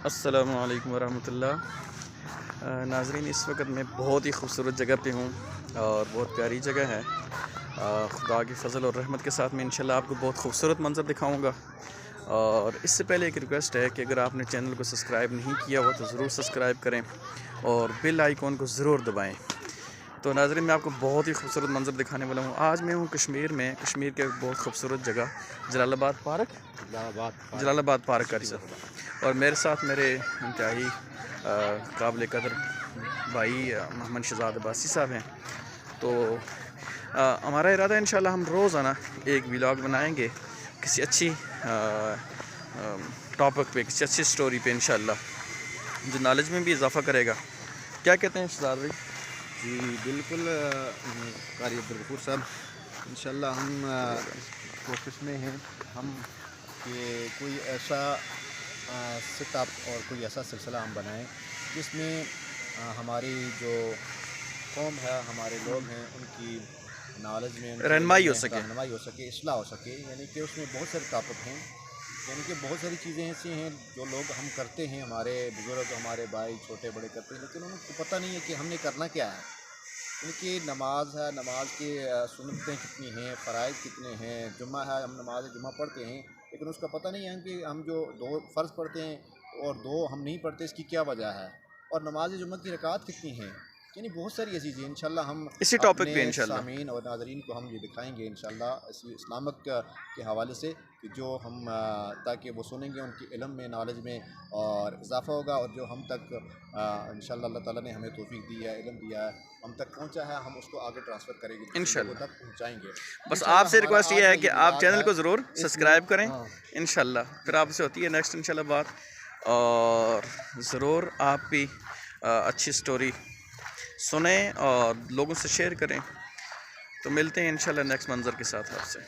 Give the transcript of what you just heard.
السلام علیکم ورحمۃ اللہ۔ ناظرین، اس وقت میں بہت ہی خوبصورت جگہ پہ ہوں اور بہت پیاری جگہ ہے۔ خدا کی فضل اور رحمت کے ساتھ میں انشاءاللہ آپ کو بہت خوبصورت منظر دکھاؤں گا۔ اور اس سے پہلے ایک ریکویسٹ ہے کہ اگر آپ نے چینل کو سبسکرائب نہیں کیا ہوا تو ضرور سبسکرائب کریں اور بیل آئیکن کو ضرور دبائیں۔ تو ناظرین، میں آپ کو بہت ہی خوبصورت منظر دکھانے والا ہوں۔ آج میں ہوں کشمیر میں، کشمیر کے ایک بہت خوبصورت جگہ جلال آباد پارک، جلال آباد پارک کا رزق، اور میرے ساتھ میرے انتہائی قابل قدر بھائی محمد شہزاد عباسی صاحب ہیں۔ تو ہمارا ارادہ ہے انشاءاللہ ہم روزانہ ایک ولاگ بنائیں گے کسی اچھی ٹاپک پہ، کسی اچھی سٹوری پہ انشاءاللہ، جو نالج میں بھی اضافہ کرے گا۔ کیا کہتے ہیں شہزاد بھائی؟ جی بالکل قاری عبدالغفور صاحب، انشاءاللہ ہم کوشش میں ہیں ہم کہ کوئی ایسا سیٹ اپ اور کوئی ایسا سلسلہ ہم بنائیں جس میں ہماری جو قوم ہے، ہمارے لوگ ہیں، ان کی نالج میں، ان کی رہنمائی ہو میں سکے، رہنمائی ہو سکے، اصلاح ہو سکے۔ یعنی کہ اس میں بہت سارے ٹاپک ہیں، یعنی کہ بہت ساری چیزیں ایسی ہیں جو لوگ ہم کرتے ہیں، ہمارے بزرگ، ہمارے بھائی چھوٹے بڑے کرتے ہیں، لیکن ان کو پتہ نہیں ہے کہ ہم نے کرنا کیا ہے۔ ان کی نماز ہے، نماز کی سنتیں کتنی ہیں، فرائض کتنے ہیں، جمعہ ہے، ہم نماز جمعہ پڑھتے ہیں، لیکن اس کا پتہ نہیں ہے کہ ہم جو 2 فرض پڑھتے ہیں اور 2 ہم نہیں پڑھتے، اس کی کیا وجہ ہے، اور نماز جمعہ کی رکعات کتنی ہیں۔ یعنی بہت ساری ایسی چیزیں انشاءاللہ ہم اسی ٹاپک اپنے پہ انشاءاللہ۔ سامعین اور ناظرین کو ہم یہ دکھائیں گے انشاءاللہ اسلامک کے حوالے سے، کہ جو ہم تاکہ وہ سنیں گے، ان کی علم میں، نالج میں اور اضافہ ہوگا، اور جو ہم تک انشاءاللہ اللہ تعالیٰ نے ہمیں توفیق دی ہے، علم دیا ہے، ہم تک پہنچا ہے، ہم اس کو آگے ٹرانسفر کریں گے، دوسرے لوگوں تک پہنچائیں گے بس انشاءاللہ۔ آپ سے ہمارا ریکویسٹ یہ آج ہے کا کہ آپ ولاگ چینل ہے، کو ضرور اس میں سبسکرائب کریں انشاءاللہ، پھر آپ سے ہوتی ہے نیکسٹ انشاءاللہ بات، اور ضرور آپ بھی اچھی سٹوری سنیں اور لوگوں سے شیئر کریں۔ تو ملتے ہیں انشاءاللہ نیکسٹ منظر کے ساتھ آپ سے۔